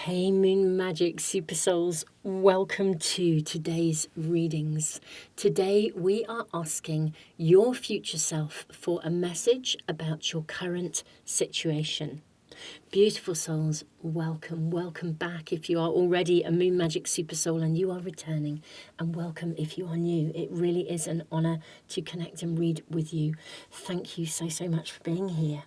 Hey Moon Magic Super Souls, welcome to today's readings. Today we are asking your future self for a message about your current situation. Beautiful souls, welcome back if you are already a Moon Magic Super Soul and you are returning, and welcome if you are new. It really is an honor to connect and read with you. Thank you so much for being here.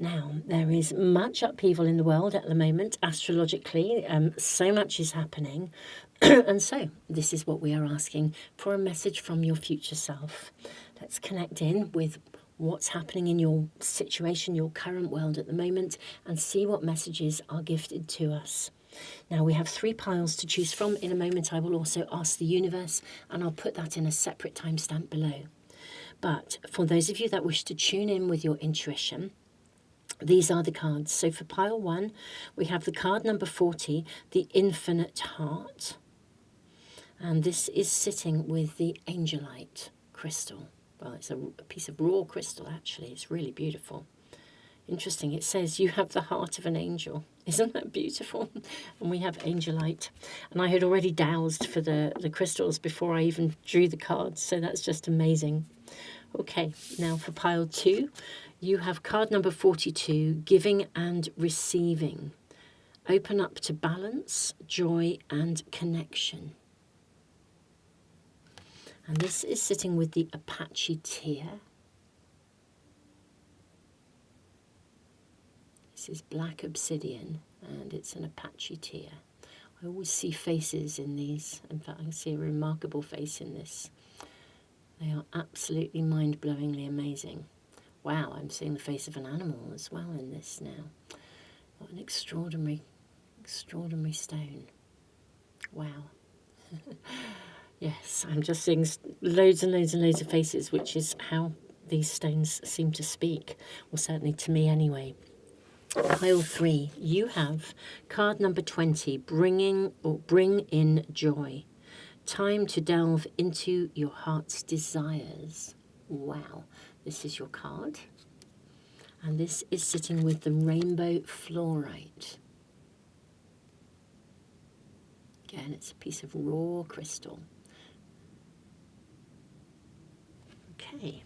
Now, there is much upheaval in the world at the moment, astrologically. So much is happening. And so, this is what we are asking for, a message from your future self. Let's connect in with what's happening in your situation, your current world at the moment, and see what messages are gifted to us. Now, we have 3 piles to choose from. In a moment, I will also ask the universe, and I'll put that in a separate timestamp below. But for those of you that wish to tune in with your intuition, these are the cards. So for pile 1, we have the card number 40, the Infinite Heart. And this is sitting with the Angelite crystal. Well, it's a piece of raw crystal, actually. It's really beautiful. Interesting. It says you have the heart of an angel. Isn't that beautiful? And we have Angelite. And I had already dowsed for the crystals before I even drew the cards. So that's just amazing. Okay, now for pile 2, you have card number 42, giving and receiving. Open up to balance, joy, and connection. And this is sitting with the Apache tear. This is black obsidian, and it's an Apache tear. I always see faces in these. In fact, I can see a remarkable face in this. They are absolutely mind-blowingly amazing. Wow, I'm seeing the face of an animal as well in this now. What an extraordinary stone. Wow. Yes, I'm just seeing loads and loads of faces, which is how these stones seem to speak. Well, certainly to me anyway. Pile 3, you have card number 20, bring in joy. Time to delve into your heart's desires. Wow, this is your card. And this is sitting with the rainbow fluorite. Again, it's a piece of raw crystal. Okay.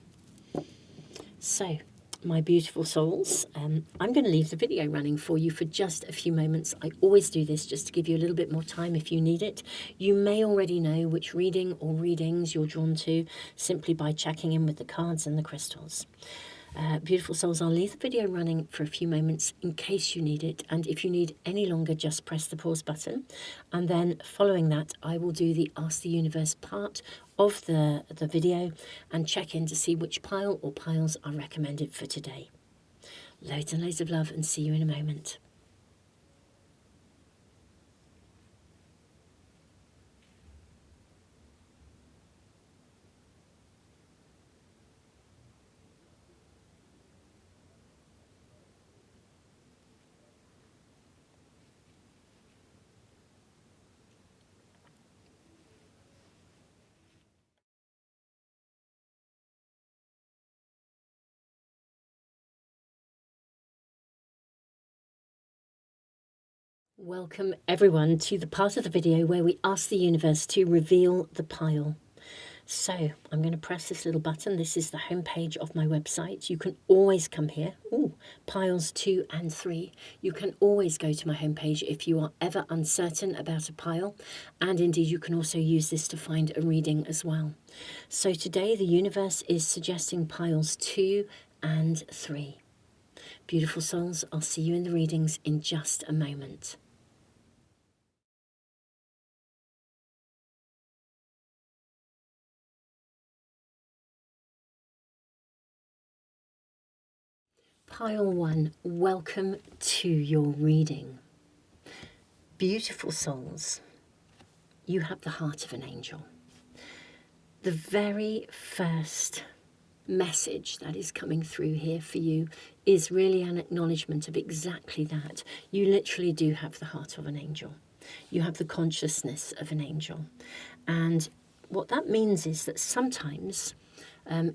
So, my beautiful souls, I'm going to leave the video running for you for just a few moments. I always do this just to give you a little bit more time if you need it. You may already know which reading or readings you're drawn to simply by checking in with the cards and the crystals. Beautiful souls, I'll leave the video running for a few moments in case you need it. And if you need any longer, just press the pause button. And then following that, I will do the Ask the Universe part of the video and check in to see which pile or piles are recommended for today. Loads and loads of love, and see you in a moment. Welcome everyone to the part of the video where we ask the universe to reveal the pile. So I'm going to press this little button. This is the home page of my website. You can always come here. Ooh, piles 2 and 3. You can always go to my home page if you are ever uncertain about a pile. And indeed, you can also use this to find a reading as well. So today, the universe is suggesting piles 2 and 3. Beautiful souls, I'll see you in the readings in just a moment. Pile 1, welcome to your reading. Beautiful souls, you have the heart of an angel. The very first message that is coming through here for you is really an acknowledgement of exactly that. You literally do have the heart of an angel. You have the consciousness of an angel. And what that means is that sometimes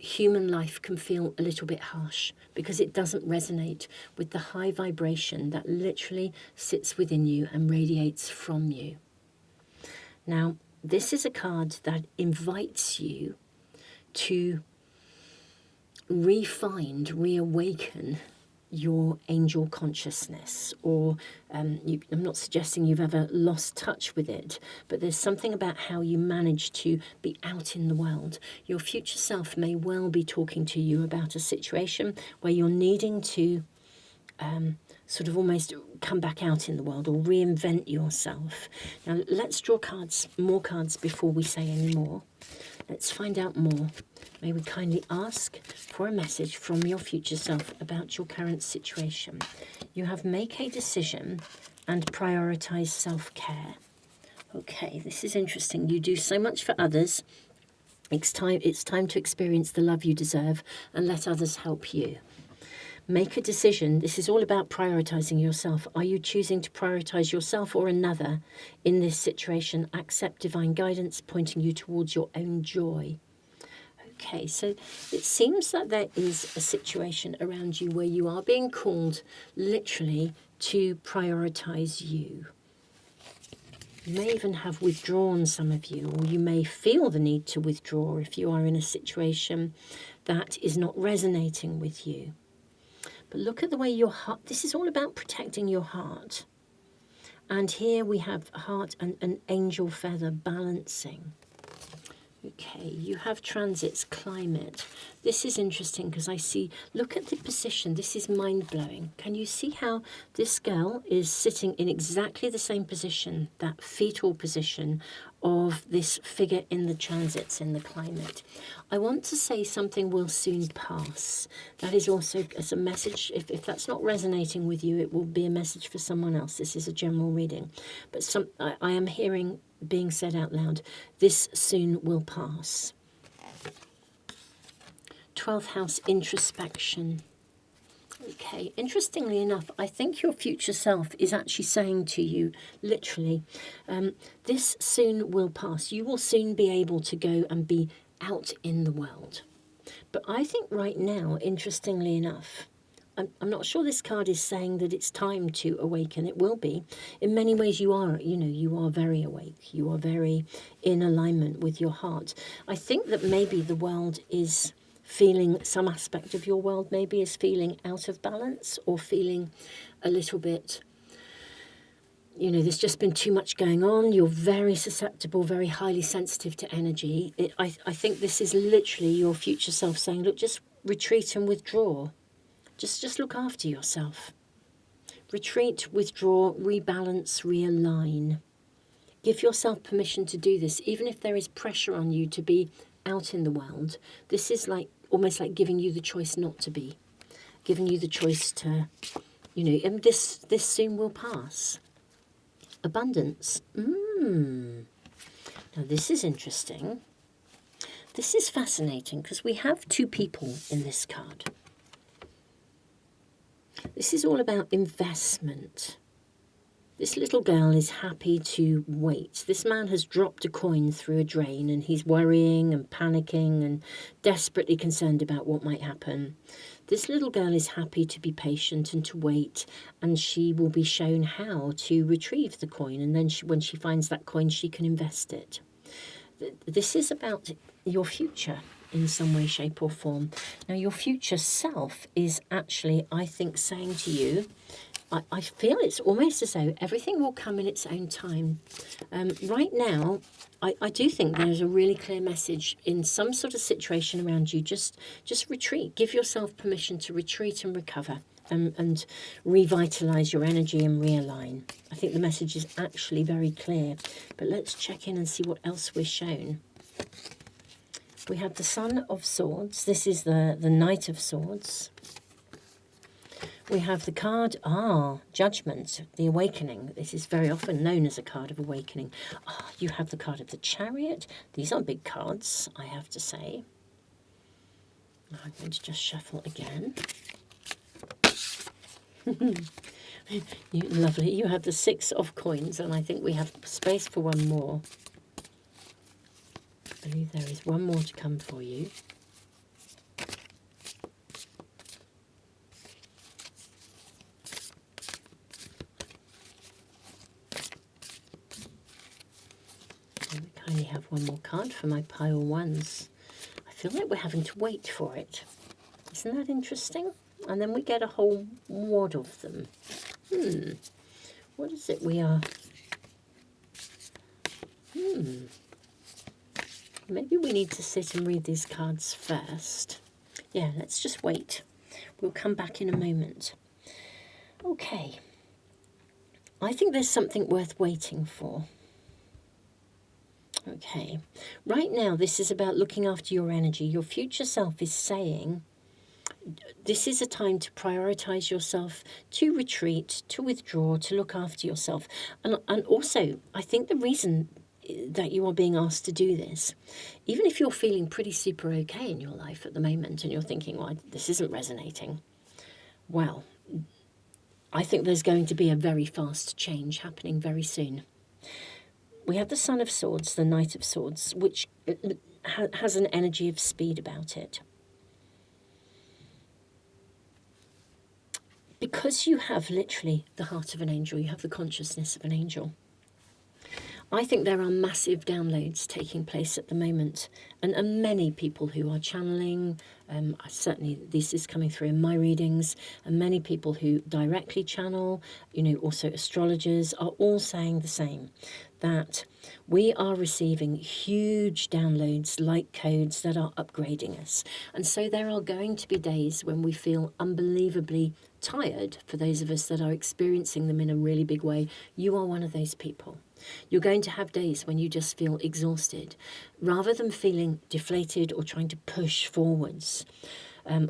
human life can feel a little bit harsh because it doesn't resonate with the high vibration that literally sits within you and radiates from you. Now, this is a card that invites you to reawaken your angel consciousness, or I'm not suggesting you've ever lost touch with it, but there's something about how you manage to be out in the world. Your future self may well be talking to you about a situation where you're needing to sort of almost come back out in the world or reinvent yourself. Now let's draw more cards before we say any more. Let's find out more. May we kindly ask for a message from your future self about your current situation. You have make a decision and prioritize self-care. Okay, this is interesting. You do so much for others. It's time to experience the love you deserve and let others help you. Make a decision. This is all about prioritizing yourself. Are you choosing to prioritize yourself or another in this situation? Accept divine guidance pointing you towards your own joy. Okay, so it seems that there is a situation around you where you are being called literally to prioritize you. You may even have withdrawn, some of you, or you may feel the need to withdraw if you are in a situation that is not resonating with you. But look at the way your heart, this is all about protecting your heart. And here we have heart and an angel feather balancing. Okay, you have transits, climate. This is interesting because I see, look at the position. This is mind-blowing. Can you see how this girl is sitting in exactly the same position, that fetal position of this figure in the transits, in the climate? I want to say something will soon pass. That is also as a message. If that's not resonating with you, it will be a message for someone else. This is a general reading. But I am hearing being said out loud, this soon will pass. 12th house, introspection. Okay, interestingly enough, I think your future self is actually saying to you, literally, this soon will pass. You will soon be able to go and be out in the world. But I think right now, interestingly enough, I'm not sure this card is saying that it's time to awaken. It will be. In many ways you are very awake. You are very in alignment with your heart. I think that maybe the world is feeling, some aspect of your world maybe is feeling out of balance or feeling a little bit, there's just been too much going on. You're very susceptible, very highly sensitive to energy. I think this is literally your future self saying, look, just retreat and withdraw. Just look after yourself. Retreat, withdraw, rebalance, realign. Give yourself permission to do this, even if there is pressure on you to be out in the world. This is almost like giving you the choice not to be, giving you the choice to, and this soon will pass. Abundance. Now this is interesting. This is fascinating because we have two people in this card. This is all about investment. This little girl is happy to wait. This man has dropped a coin through a drain and he's worrying and panicking and desperately concerned about what might happen. This little girl is happy to be patient and to wait, and she will be shown how to retrieve the coin, and then when she finds that coin, she can invest it. This is about your future in some way, shape or form. Now, your future self is actually, I think, saying to you, I feel it's almost as though everything will come in its own time. Right now, I do think there's a really clear message in some sort of situation around you. Just retreat. Give yourself permission to retreat and recover and revitalise your energy and realign. I think the message is actually very clear. But let's check in and see what else we're shown. We have the Son of Swords. This is the Knight of Swords. We have the card, Judgment, the Awakening. This is very often known as a card of awakening. You have the card of the Chariot. These are big cards, I have to say. I'm going to just shuffle again. Lovely. You have the Six of Coins, and I think we have space for one more. I believe there is one more to come for you. I only have one more card for my pile ones. I feel like we're having to wait for it. Isn't that interesting? And then we get a whole wad of them. What is it we are? Maybe we need to sit and read these cards first. Yeah, let's just wait. We'll come back in a moment. Okay. I think there's something worth waiting for. Okay. Right now, this is about looking after your energy. Your future self is saying, this is a time to prioritize yourself, to retreat, to withdraw, to look after yourself. And also, I think the reason that you are being asked to do this, even if you're feeling pretty super okay in your life at the moment and you're thinking, well, this isn't resonating, well, I think there's going to be a very fast change happening very soon. We have the Son of Swords, the Knight of Swords, which has an energy of speed about it. Because you have literally the heart of an angel, you have the consciousness of an angel. I think there are massive downloads taking place at the moment, and many people who are channeling, certainly this is coming through in my readings, and many people who directly channel, also astrologers, are all saying the same, that we are receiving huge downloads like codes that are upgrading us. And so there are going to be days when we feel unbelievably tired. For those of us that are experiencing them in a really big way, you are one of those people. You're going to have days when you just feel exhausted. Rather than feeling deflated or trying to push forwards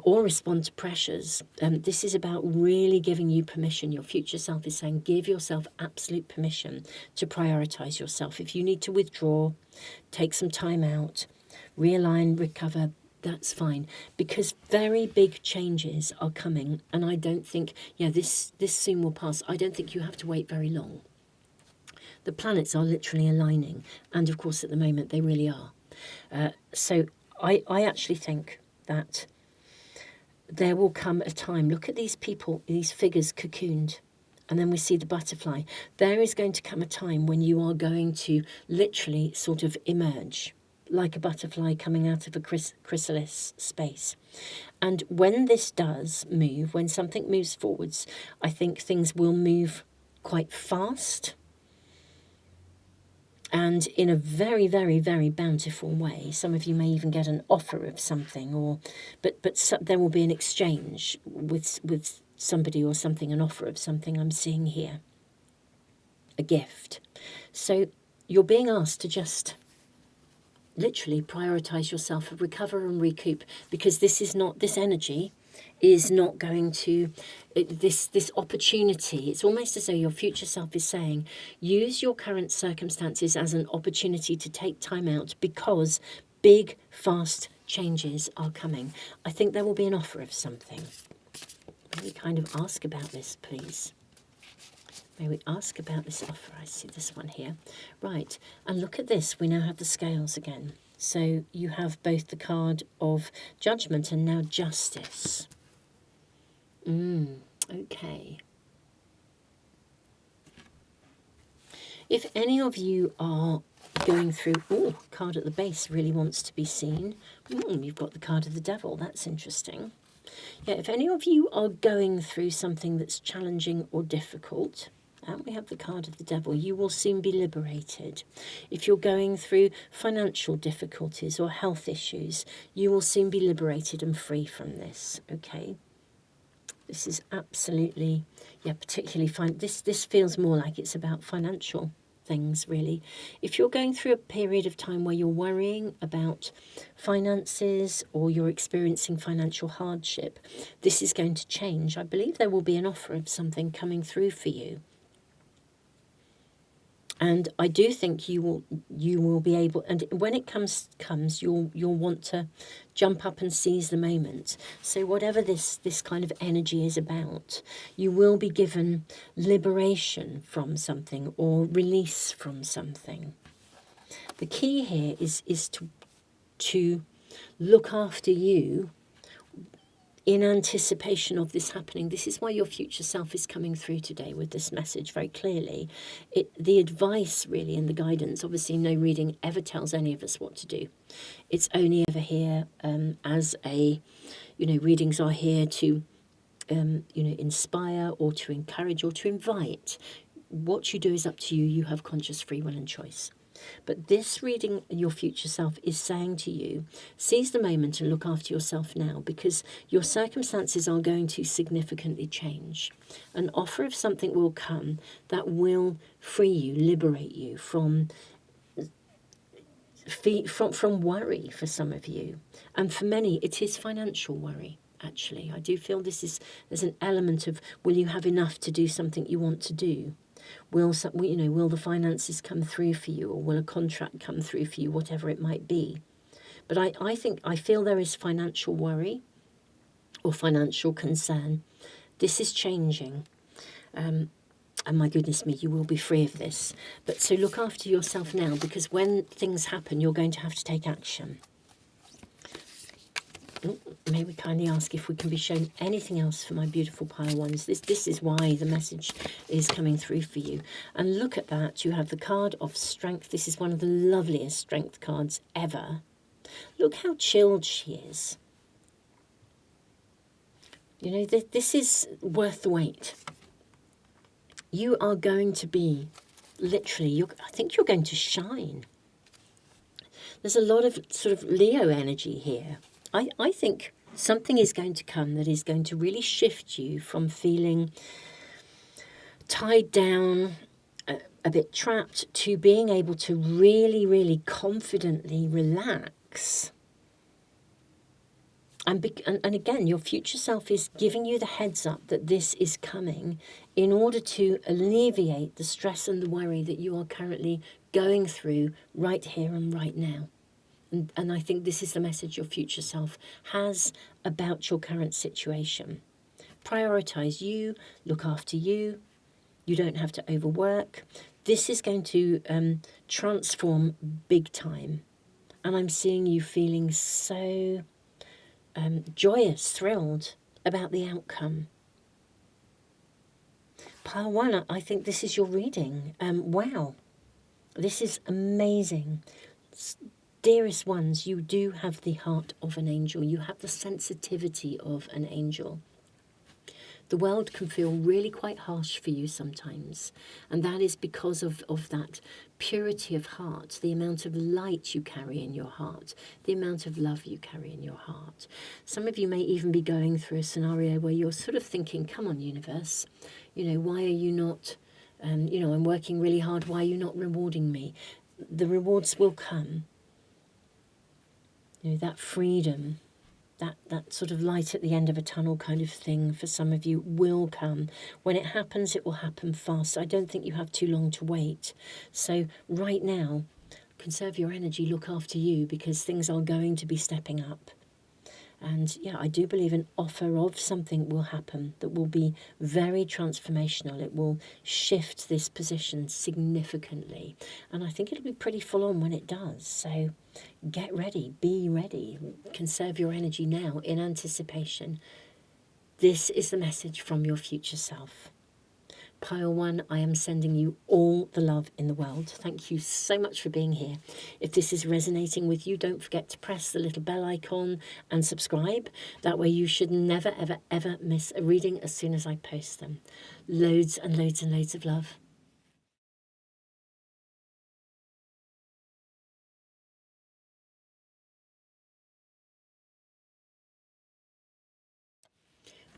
or respond to pressures, this is about really giving you permission. Your future self is saying, give yourself absolute permission to prioritize yourself. If you need to withdraw, take some time out, realign, recover, that's fine, because very big changes are coming. And I don't think, this soon will pass. I don't think you have to wait very long. The planets are literally aligning, and of course at the moment they really are. So I actually think that there will come a time, look at these people, these figures cocooned, and then we see the butterfly. There is going to come a time when you are going to literally sort of emerge like a butterfly coming out of a chrysalis space. And when this does move, when something moves forwards, I think things will move quite fast and in a very, very, very bountiful way. Some of you may even get an offer of something, but there will be an exchange with somebody or something, an offer of something I'm seeing here, a gift. So you're being asked to just literally prioritize yourself, recover and recoup, because this energy is not going to, this opportunity, it's almost as though your future self is saying, use your current circumstances as an opportunity to take time out, because big, fast changes are coming. I think there will be an offer of something. May we kind of ask about this, please? May we ask about this offer? I see this one here. Right, and look at this. We now have the scales again. So you have both the card of judgment and now justice. Okay. If any of you are going through... Oh, card at the base really wants to be seen. You've got the card of the devil. That's interesting. Yeah, if any of you are going through something that's challenging or difficult... And we have the card of the devil. You will soon be liberated. If you're going through financial difficulties or health issues, you will soon be liberated and free from this. Okay. This is absolutely, particularly fine. This feels more like it's about financial things, really. If you're going through a period of time where you're worrying about finances or you're experiencing financial hardship, this is going to change. I believe there will be an offer of something coming through for you. And I do think you will be able, and when it comes, you'll want to jump up and seize the moment. So whatever this kind of energy is about, you will be given liberation from something or release from something. The key here is to look after you in anticipation of this happening. This is why your future self is coming through today with this message very clearly. The advice really and the guidance, obviously no reading ever tells any of us what to do. It's only ever here as a, readings are here to, inspire or to encourage or to invite. What you do is up to you. You have conscious free will and choice. But this reading, your future self is saying to you, seize the moment and look after yourself now, because your circumstances are going to significantly change. An offer of something will come that will free you, liberate you from worry for some of you. And for many, it is financial worry. Actually, I do feel there's an element of, will you have enough to do something you want to do? Will the finances come through for you, or will a contract come through for you, whatever it might be? But I feel there is financial worry or financial concern. This is changing. And my goodness me, you will be free of this. But so look after yourself now, because when things happen, you're going to have to take action. May we kindly ask if we can be shown anything else for my beautiful pile ones. This is why the message is coming through for you. And look at that. You have the card of strength. This is one of the loveliest strength cards ever. Look how chilled she is. This is worth the wait. You are going to be, literally, I think you're going to shine. There's a lot of sort of Leo energy here. I think something is going to come that is going to really shift you from feeling tied down, a bit trapped, to being able to really, really confidently relax. And again, your future self is giving you the heads up that this is coming in order to alleviate the stress and the worry that you are currently going through right here and right now. And I think this is the message your future self has about your current situation. Prioritize you, look after you. You don't have to overwork. This is going to transform big time. And I'm seeing you feeling so joyous, thrilled about the outcome. Pile 1, I think this is your reading. Wow, this is amazing. Dearest ones, you do have the heart of an angel. You have the sensitivity of an angel. The world can feel really quite harsh for you sometimes, and that is because of that purity of heart, the amount of light you carry in your heart, the amount of love you carry in your heart. Some of you may even be going through a scenario where you're sort of thinking, come on, universe, why are you not, I'm working really hard, why are you not rewarding me? The rewards will come. That freedom, that sort of light at the end of a tunnel kind of thing for some of you will come. When it happens, it will happen fast. I don't think you have too long to wait. So right now, conserve your energy, look after you, because things are going to be stepping up. And yeah, I do believe an offer of something will happen that will be very transformational. It will shift this position significantly. And I think it'll be pretty full on when it does. So get ready, be ready, conserve your energy now in anticipation. This is the message from your future self. Pile 1, I am sending you all the love in the world. Thank you so much for being here. If this is resonating with you, don't forget to press the little bell icon and subscribe. That way you should never, ever, ever miss a reading as soon as I post them. Loads and loads and loads of love.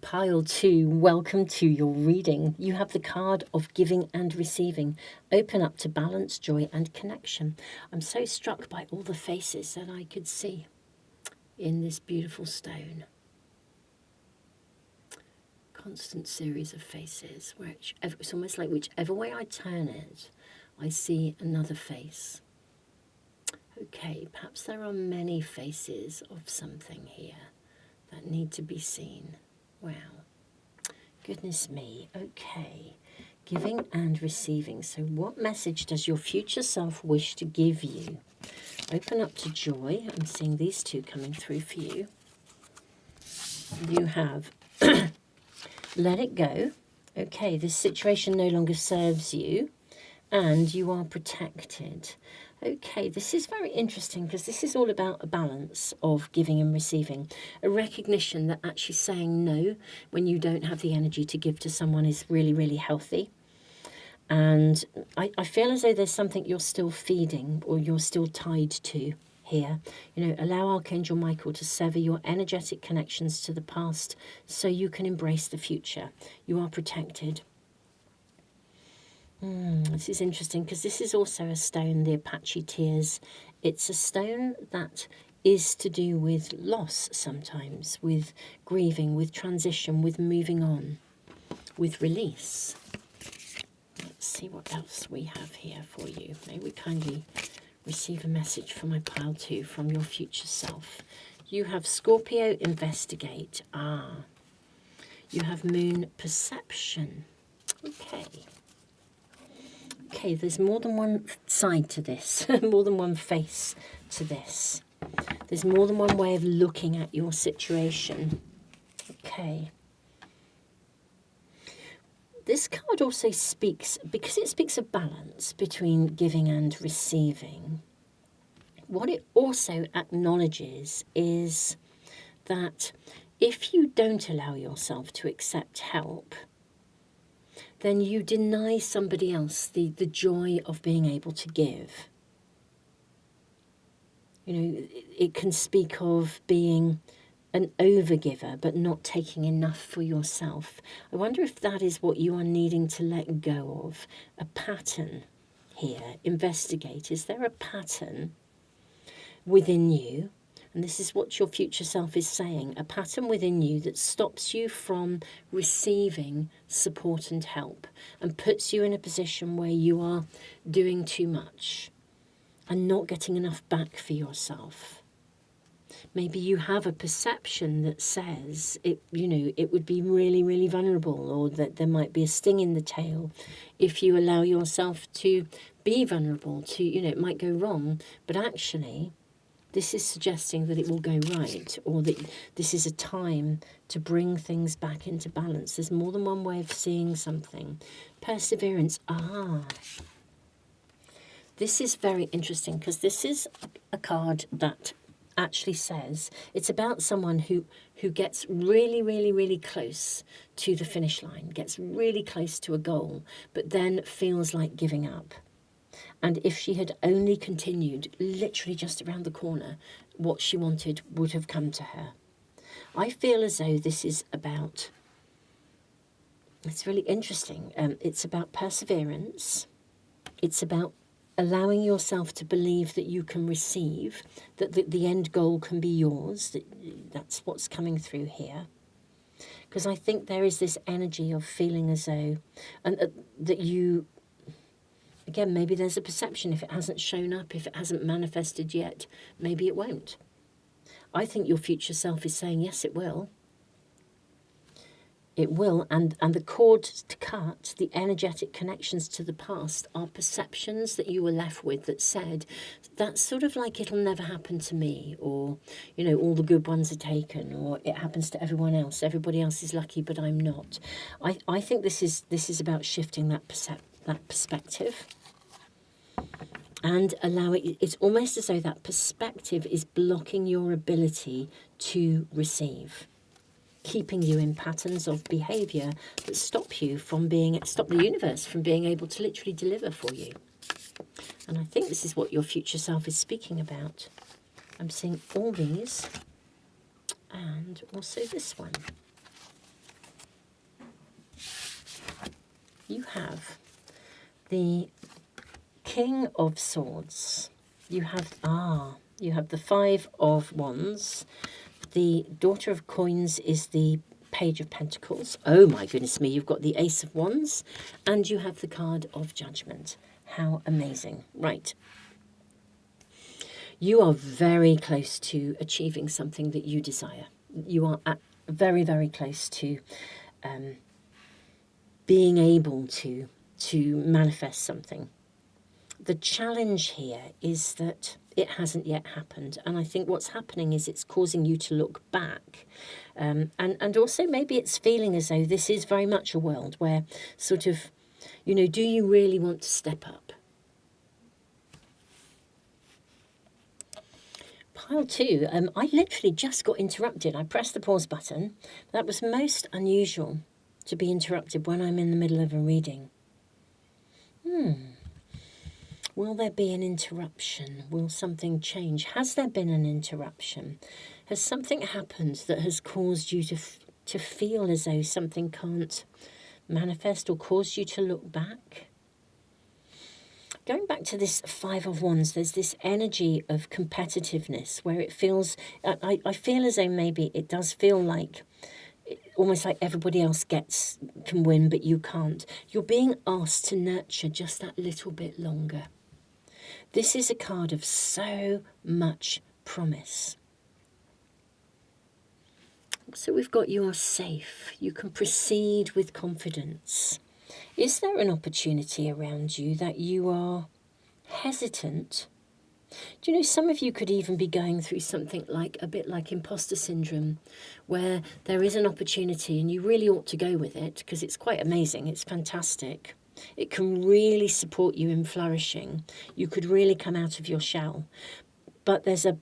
Pile 2, welcome to your reading. You have the card of giving and receiving. Open up to balance, joy and connection. I'm so struck by all the faces that I could see in this beautiful stone. Constant series of faces. It's almost like whichever way I turn it, I see another face. Okay, perhaps there are many faces of something here that need to be seen. Wow. Goodness me. Okay. Giving and receiving. So what message does your future self wish to give you? Open up to joy. I'm seeing these two coming through for you. You have let it go. Okay, this situation no longer serves you, and you are protected. Okay, this is very interesting because this is all about a balance of giving and receiving. A recognition that actually saying no when you don't have the energy to give to someone is really, really healthy. And I feel as though there's something you're still feeding or you're still tied to here. You know, allow Archangel Michael to sever your energetic connections to the past so you can embrace the future. You are protected. This is interesting because this is also a stone, the Apache Tears. It's a stone that is to do with loss sometimes, with grieving, with transition, with moving on, with release. Let's see what else we have here for you. May we kindly receive a message from my pile 2 from your future self. You have Scorpio, investigate. You have Moon, perception. Okay, there's more than one side to this, more than one face to this. There's more than one way of looking at your situation. Okay. This card also speaks, because it speaks of balance between giving and receiving, what it also acknowledges is that if you don't allow yourself to accept help, then you deny somebody else the joy of being able to give. You know, it can speak of being an overgiver but not taking enough for yourself. I wonder if that is what you are needing to let go of. A pattern here. Investigate. Is there a pattern within you? And this is what your future self is saying. A pattern within you that stops you from receiving support and help and puts you in a position where you are doing too much and not getting enough back for yourself. Maybe you have a perception that says it, you know, it would be really, really vulnerable, or that there might be a sting in the tail if you allow yourself to be vulnerable, to, you know, it might go wrong, but actually this is suggesting that it will go right, or that this is a time to bring things back into balance. There's more than one way of seeing something. Perseverance. This is very interesting because this is a card that actually says it's about someone who gets really, really, really close to the finish line, gets really close to a goal, but then feels like giving up. And if she had only continued literally just around the corner, what she wanted would have come to her. I feel as though this is about, it's really interesting. It's about perseverance. It's about allowing yourself to believe that you can receive, that the end goal can be yours. That's what's coming through here. Because I think there is this energy of feeling as though, and that you, again, maybe there's a perception, if it hasn't shown up, if it hasn't manifested yet, maybe it won't. I think your future self is saying, yes, it will. It will, and the cord to cut, the energetic connections to the past, are perceptions that you were left with that said, that's sort of like it'll never happen to me, or, you know, all the good ones are taken, or it happens to everyone else. Everybody else is lucky, but I'm not. I think this is about shifting that perspective. And allow it, it's almost as though that perspective is blocking your ability to receive, keeping you in patterns of behavior that stop the universe from being able to literally deliver for you. And I think this is what your future self is speaking about. I'm seeing all these, and also this one. You have the King of Swords. You have the Five of Wands. The Daughter of Coins is the Page of Pentacles. Oh my goodness me, you've got the Ace of Wands, and you have the card of Judgment. How amazing. Right. You are very close to achieving something that you desire. You are very, very close to being able to manifest something. The challenge here is that it hasn't yet happened. And I think what's happening is it's causing you to look back. And also maybe it's feeling as though this is very much a world where sort of, do you really want to step up? Pile 2, I literally just got interrupted. I pressed the pause button. That was most unusual, to be interrupted when I'm in the middle of a reading. Will there be an interruption? Will something change? Has there been an interruption? Has something happened that has caused you to feel as though something can't manifest or caused you to look back? Going back to this 5 of Wands, there's this energy of competitiveness where it feels, I feel as though maybe it does feel like, almost like everybody else can win, but you can't. You're being asked to nurture just that little bit longer. This is a card of so much promise. So we've got you are safe. You can proceed with confidence. Is there an opportunity around you that you are hesitant? Do you know, some of you could even be going through something like a bit like imposter syndrome, where there is an opportunity and you really ought to go with it because it's quite amazing. It's fantastic. It can really support you in flourishing. You could really come out of your shell. But there's a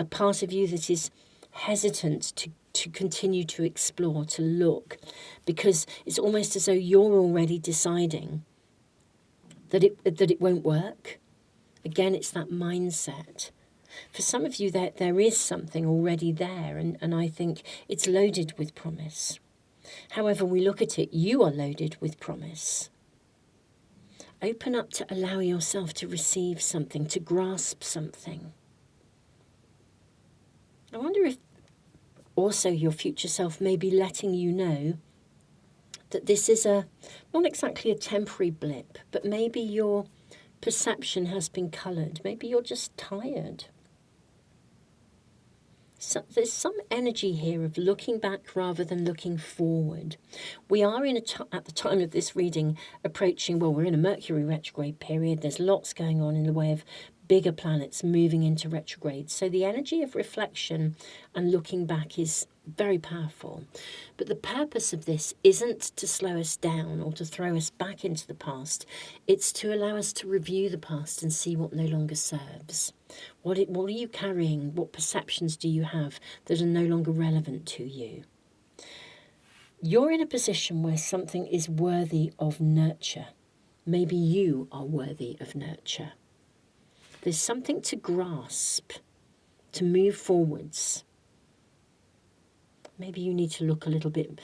part of you that is hesitant to continue to explore, to look, because it's almost as though you're already deciding that it won't work. Again, it's that mindset. For some of you, there is something already there, and I think it's loaded with promise. However we look at it, you are loaded with promise. Open up to allow yourself to receive something, to grasp something. I wonder if also your future self may be letting you know that this is not exactly a temporary blip, but maybe your perception has been coloured. Maybe you're just tired. So there's some energy here of looking back rather than looking forward. We are at the time of this reading approaching, we're in a Mercury retrograde period. There's lots going on in the way of bigger planets moving into retrograde. So the energy of reflection and looking back is very powerful. But the purpose of this isn't to slow us down or to throw us back into the past. It's to allow us to review the past and see what no longer serves. What are you carrying? What perceptions do you have that are no longer relevant to you? You're in a position where something is worthy of nurture. Maybe you are worthy of nurture. There's something to grasp, to move forwards. Maybe you need to look a little bit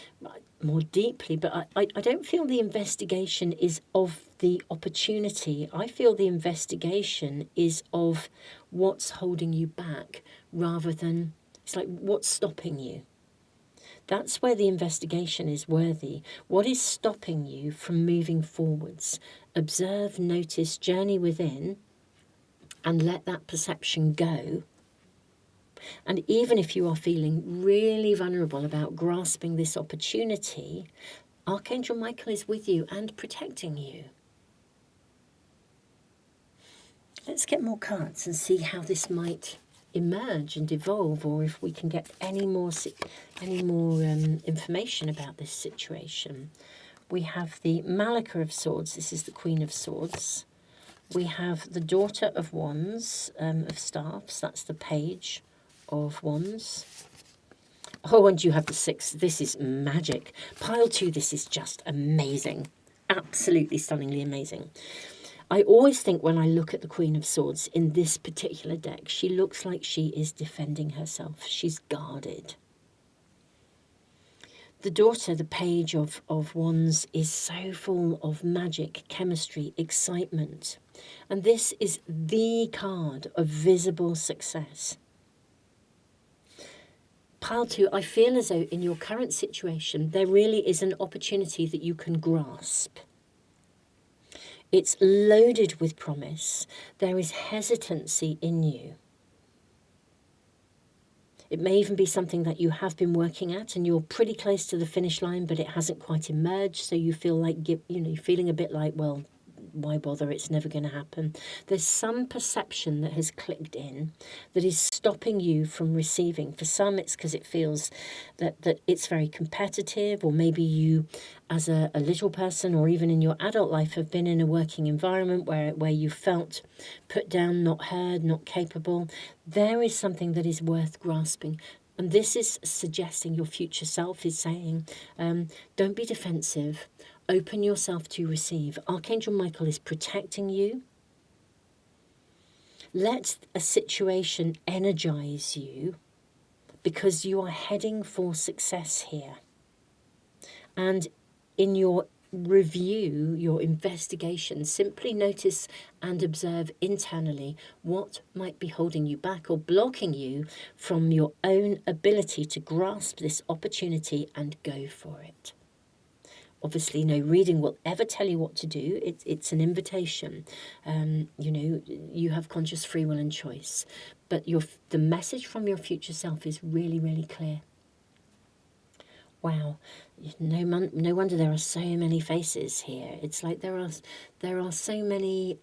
more deeply, but I don't feel the investigation is of the opportunity. I feel the investigation is of what's holding you back rather than, it's like what's stopping you. That's where the investigation is worthy. What is stopping you from moving forwards? Observe, notice, journey within, and let that perception go. And even if you are feeling really vulnerable about grasping this opportunity, Archangel Michael is with you and protecting you. Let's get more cards and see how this might emerge and evolve, or if we can get any more information about this situation. We have the Malika of Swords. This is the Queen of Swords. We have the Daughter of Wands, of Staffs. That's the Page of Wands. Oh, and you have the 6. This is magic. Pile 2, this is just amazing. Absolutely stunningly amazing. I always think when I look at the Queen of Swords in this particular deck, she looks like she is defending herself. She's guarded. The Daughter, the Page of Wands, is so full of magic, chemistry, excitement. And this is the card of visible success. Pile 2, I feel as though in your current situation, there really is an opportunity that you can grasp. It's loaded with promise. There is hesitancy in you. It may even be something that you have been working at and you're pretty close to the finish line, but it hasn't quite emerged. So you feel like, you're feeling a bit like, well, why bother, it's never going to happen. There's some perception that has clicked in that is stopping you from receiving. For some, it's because it feels that it's very competitive, or maybe you, as a little person or even in your adult life, have been in a working environment where you felt put down, not heard, not capable. There is something that is worth grasping. And this is suggesting your future self is saying, don't be defensive. Open yourself to receive. Archangel Michael is protecting you. Let a situation energize you, because you are heading for success here. And in your review, your investigation, simply notice and observe internally what might be holding you back or blocking you from your own ability to grasp this opportunity and go for it. Obviously, no reading will ever tell you what to do. It's an invitation. You have conscious free will and choice. But the message from your future self is really, really clear. Wow, no wonder there are so many faces here. It's like there are so many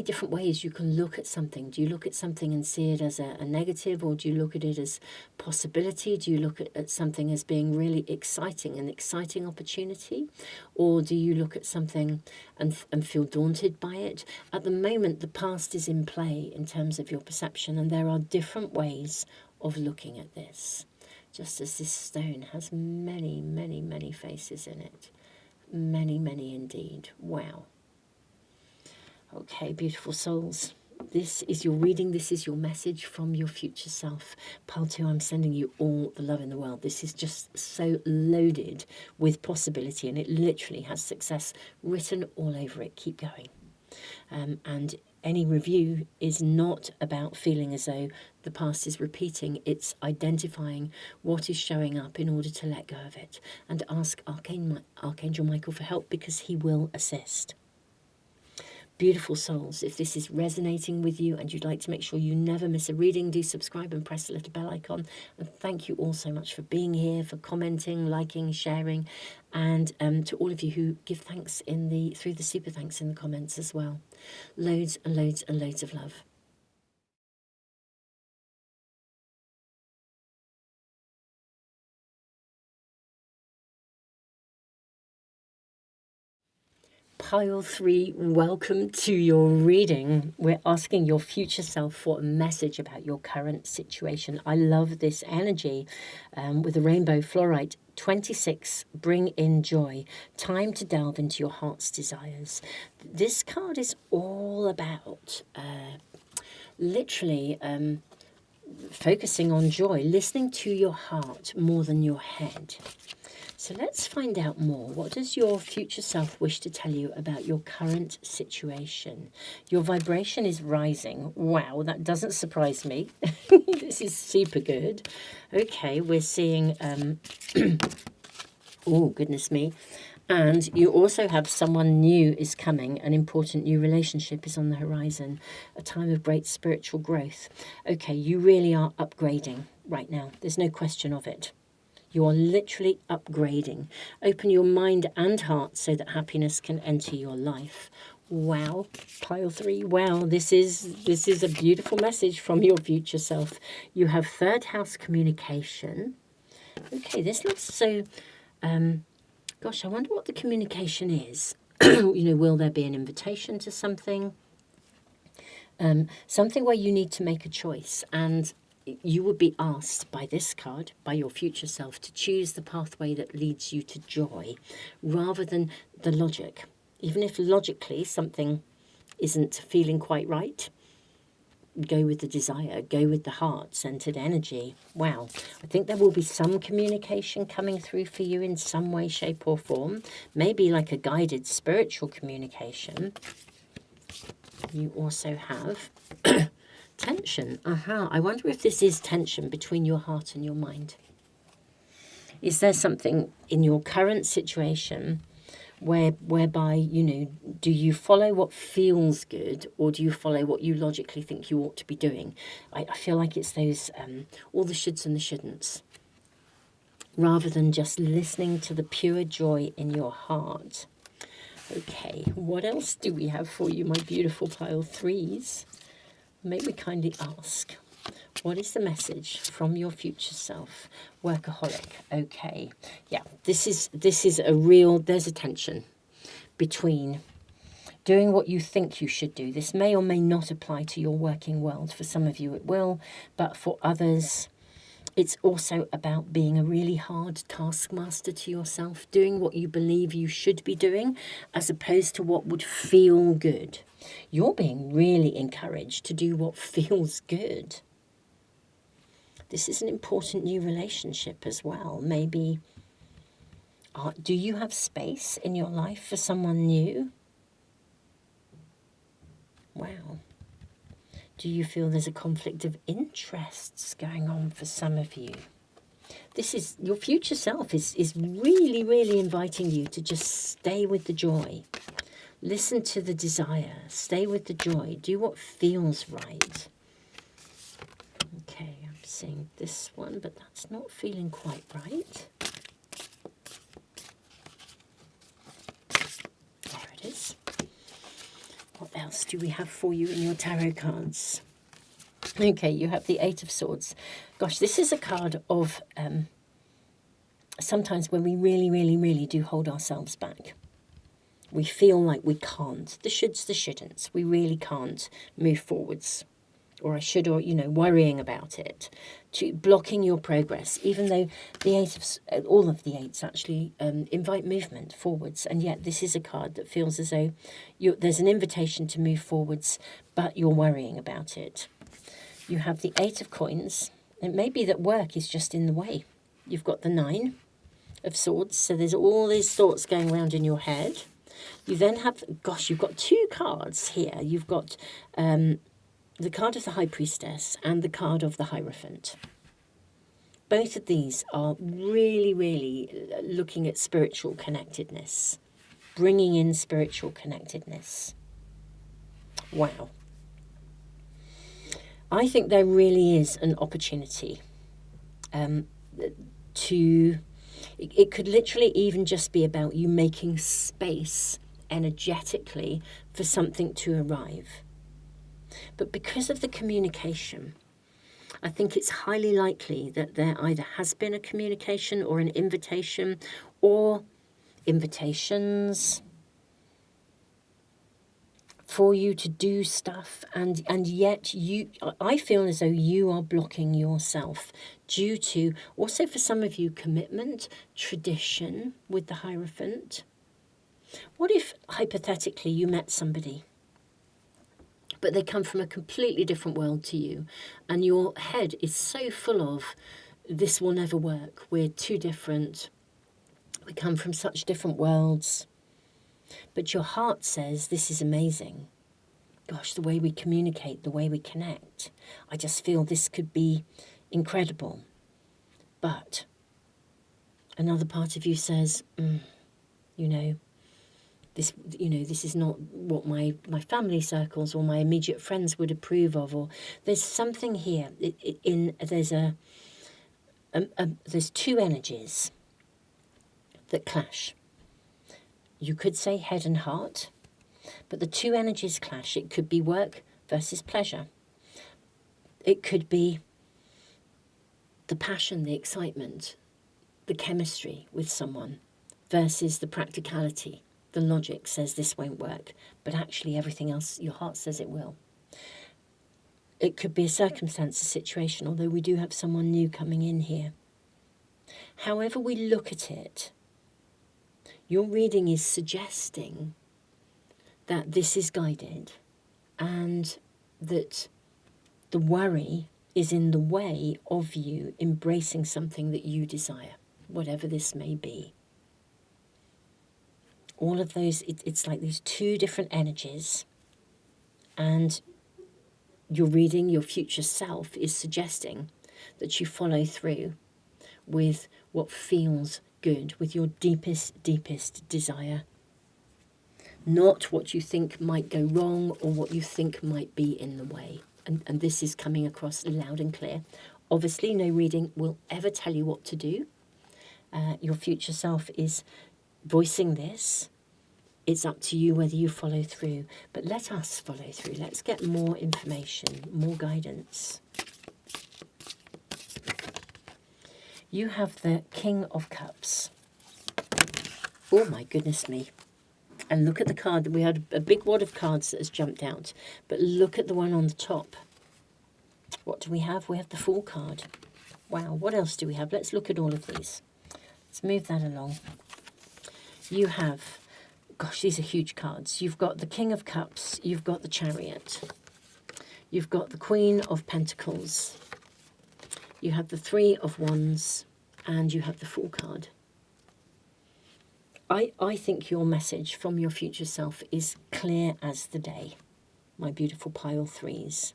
different ways you can look at something. Do you look at something and see it as a negative, or do you look at it as possibility? Do you look at something as being really exciting, an exciting opportunity? Or do you look at something and feel daunted by it? At the moment, the past is in play in terms of your perception, and there are different ways of looking at this. Just as this stone has many, many, many faces in it. Many, many indeed. Wow. Okay, beautiful souls. This is your reading. This is your message from your future self. Pile 2, I'm sending you all the love in the world. This is just so loaded with possibility, and it literally has success written all over it. Keep going. And any review is not about feeling as though the past is repeating. It's identifying what is showing up in order to let go of it. And ask Archangel Michael for help, because he will assist. Beautiful souls, if this is resonating with you and you'd like to make sure you never miss a reading, do subscribe and press the little bell icon. And thank you all so much for being here, for commenting, liking, sharing, and to all of you who give thanks through the super thanks in the comments as well. Loads and loads and loads of love. Pile 3, welcome to your reading. We're asking your future self for a message about your current situation. I love this energy with the rainbow fluorite. 26, bring in joy. Time to delve into your heart's desires. This card is all about literally focusing on joy, listening to your heart more than your head. So let's find out more. What does your future self wish to tell you about your current situation? Your vibration is rising. Wow, that doesn't surprise me. This is super good. Okay, we're seeing... oh, goodness me. And you also have someone new is coming. An important new relationship is on the horizon. A time of great spiritual growth. Okay, you really are upgrading right now. There's no question of it. You are literally upgrading. Open your mind and heart so that happiness can enter your life. Wow, pile 3. Wow, this is a beautiful message from your future self. You have third house communication. Okay, this looks so... gosh, I wonder what the communication is. Will there be an invitation to something? Something where you need to make a choice, and you would be asked by this card, by your future self, to choose the pathway that leads you to joy rather than the logic. Even if logically something isn't feeling quite right, go with the desire, go with the heart-centered energy. Wow, I think there will be some communication coming through for you in some way, shape or form. Maybe like a guided spiritual communication. You also have... tension. I wonder if this is tension between your heart and your mind. Is there something in your current situation whereby, do you follow what feels good, or do you follow what you logically think you ought to be doing? I feel like it's those, all the shoulds and the shouldn'ts, rather than just listening to the pure joy in your heart. Okay, what else do we have for you, my beautiful pile threes? May we kindly ask, what is the message from your future self? Workaholic. Okay, yeah, this is a real, there's a tension between doing what you think you should do. This may or may not apply to your working world. For some of you it will, but for others, it's also about being a really hard taskmaster to yourself, doing what you believe you should be doing as opposed to what would feel good. You're being really encouraged to do what feels good. This is an important new relationship as well. Maybe, do you have space in your life for someone new? Wow. Do you feel there's a conflict of interests going on for some of you? This is, your future self is really, really inviting you to just stay with the joy. Listen to the desire. Stay with the joy. Do what feels right. Okay, I'm seeing this one, but that's not feeling quite right. There it is. What else do we have for you in your tarot cards? Okay, you have the Eight of Swords. Gosh, this is a card of sometimes when we really, really, really do hold ourselves back. We feel like we can't. The shoulds, the shouldn'ts. We really can't move forwards. Or I should, or, worrying about it. To blocking your progress, even though the Eight of, all of the Eights actually invite movement forwards. And yet this is a card that feels as though there's an invitation to move forwards, but you're worrying about it. You have the Eight of Coins. It may be that work is just in the way. You've got the Nine of Swords. So there's all these thoughts going around in your head. You then have, gosh, you've got two cards here. You've got the card of the High Priestess and the card of the Hierophant. Both of these are really, really looking at spiritual connectedness, bringing in spiritual connectedness. Wow. I think there really is an opportunity it could literally even just be about you making space energetically for something to arrive. But because of the communication, I think it's highly likely that there either has been a communication or an invitation or invitations for you to do stuff, and yet I feel as though you are blocking yourself due to, also for some of you, commitment, tradition with the Hierophant. What if, hypothetically, you met somebody, but they come from a completely different world to you, and your head is so full of, this will never work, we're too different, we come from such different worlds, but your heart says, this is amazing. Gosh, the way we communicate, the way we connect, I just feel this could be incredible. But another part of you says, this is not what my family circles or my immediate friends would approve of, or there's something here. There's two energies that clash. You could say head and heart, but the two energies clash. It could be work versus pleasure. It could be the passion, the excitement, the chemistry with someone versus the practicality. The logic says this won't work, but actually everything else, your heart says it will. It could be a circumstance, a situation, although we do have someone new coming in here. However we look at it, your reading is suggesting that this is guided and that the worry is in the way of you embracing something that you desire, whatever this may be. All of those, it's like these two different energies, and your reading, your future self is suggesting that you follow through with what feels good, with your deepest, deepest desire. Not what you think might go wrong or what you think might be in the way. And this is coming across loud and clear. Obviously, no reading will ever tell you what to do. Your future self is voicing this it's up to you whether you follow through. But let us follow through. Let's get more information, more guidance. You have the King of Cups. Oh my goodness me. And look at the card. We had a big wad of cards that has jumped out. But look at the one on the top. What do we have? We have the Fool card. Wow, what else do we have? Let's look at all of these. Let's move that along. You have, gosh, these are huge cards. You've got the King of Cups. You've got the Chariot. You've got the Queen of Pentacles. You have the Three of Wands. And you have the Fool card. I think your message from your future self is clear as the day, my beautiful pile threes.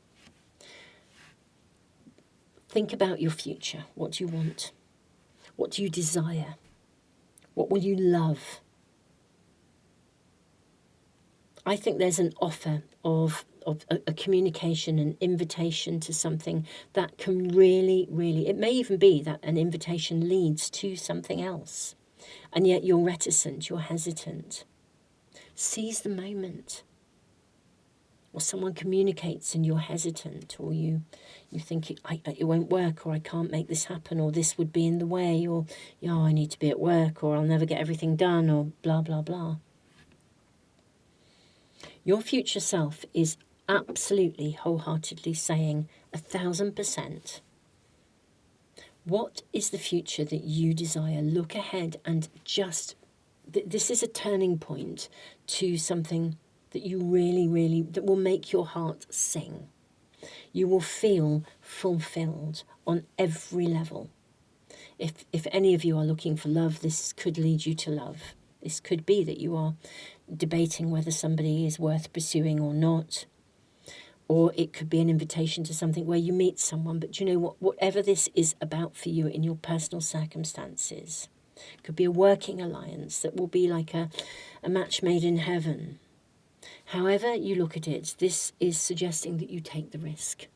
Think about your future. What do you want? What do you desire? What will you love? I think there's an offer of a communication, an invitation to something that can really, it may even be that an invitation leads to something else. And yet you're reticent, you're hesitant. Seize the moment. Or someone communicates and you're hesitant, or you think it won't work, or I can't make this happen, or this would be in the way, or I need to be at work, or I'll never get everything done, or blah, blah, blah. Your future self is absolutely, wholeheartedly saying 1,000%. What is the future that you desire? Look ahead and just, this is a turning point to something that you really, that will make your heart sing. You will feel fulfilled on every level. If any of you are looking for love, this could lead you to love. This could be that you are debating whether somebody is worth pursuing or not. Or it could be an invitation to something where you meet someone. But you know what? Whatever this is about for you in your personal circumstances, it could be a working alliance that will be like a match made in heaven. However you look at it, this is suggesting that you take the risk.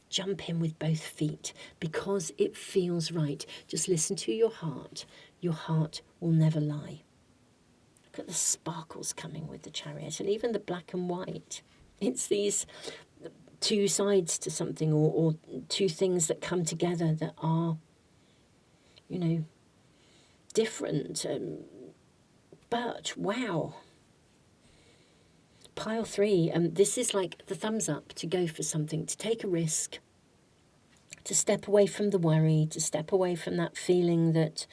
Jump in with both feet because it feels right. Just listen to your heart. Your heart will never lie. Look at the sparkles coming with the Chariot and even the black and white. It's these two sides to something or two things that come together that are, different. But wow. Pile three, this is like the thumbs up to go for something, to take a risk, to step away from the worry, to step away from that feeling that,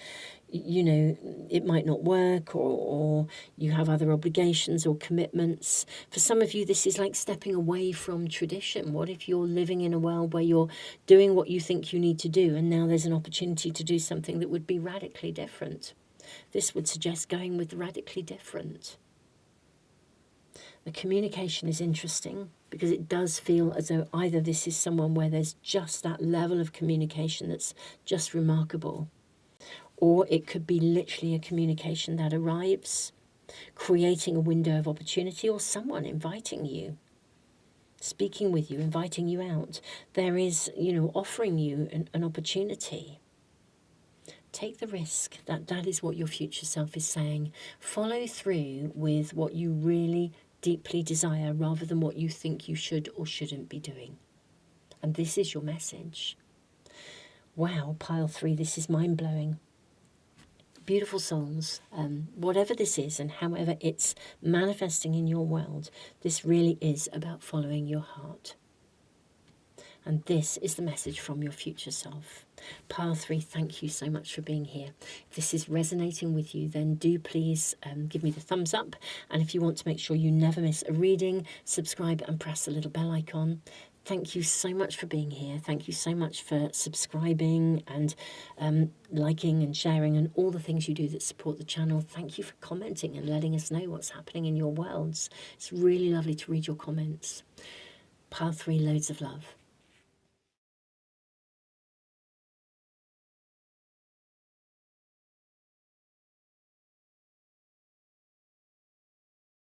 it might not work or you have other obligations or commitments. For some of you, this is like stepping away from tradition. What if you're living in a world where you're doing what you think you need to do and now there's an opportunity to do something that would be radically different? This would suggest going with radically different. The communication is interesting because it does feel as though either this is someone where there's just that level of communication that's just remarkable, or it could be literally a communication that arrives, creating a window of opportunity, or someone inviting you, speaking with you, inviting you out. There is, offering you an opportunity. Take the risk. That is what your future self is saying. Follow through with what you really deeply desire rather than what you think you should or shouldn't be doing. And this is your message. Wow, pile three, this is mind-blowing. Beautiful souls, whatever this is and however it's manifesting in your world, this really is about following your heart. And this is the message from your future self. Pile three, thank you so much for being here. If this is resonating with you, then do please give me the thumbs up. And if you want to make sure you never miss a reading, subscribe and press the little bell icon. Thank you so much for being here. Thank you so much for subscribing and liking and sharing and all the things you do that support the channel. Thank you for commenting and letting us know what's happening in your worlds. It's really lovely to read your comments. Pile three, loads of love.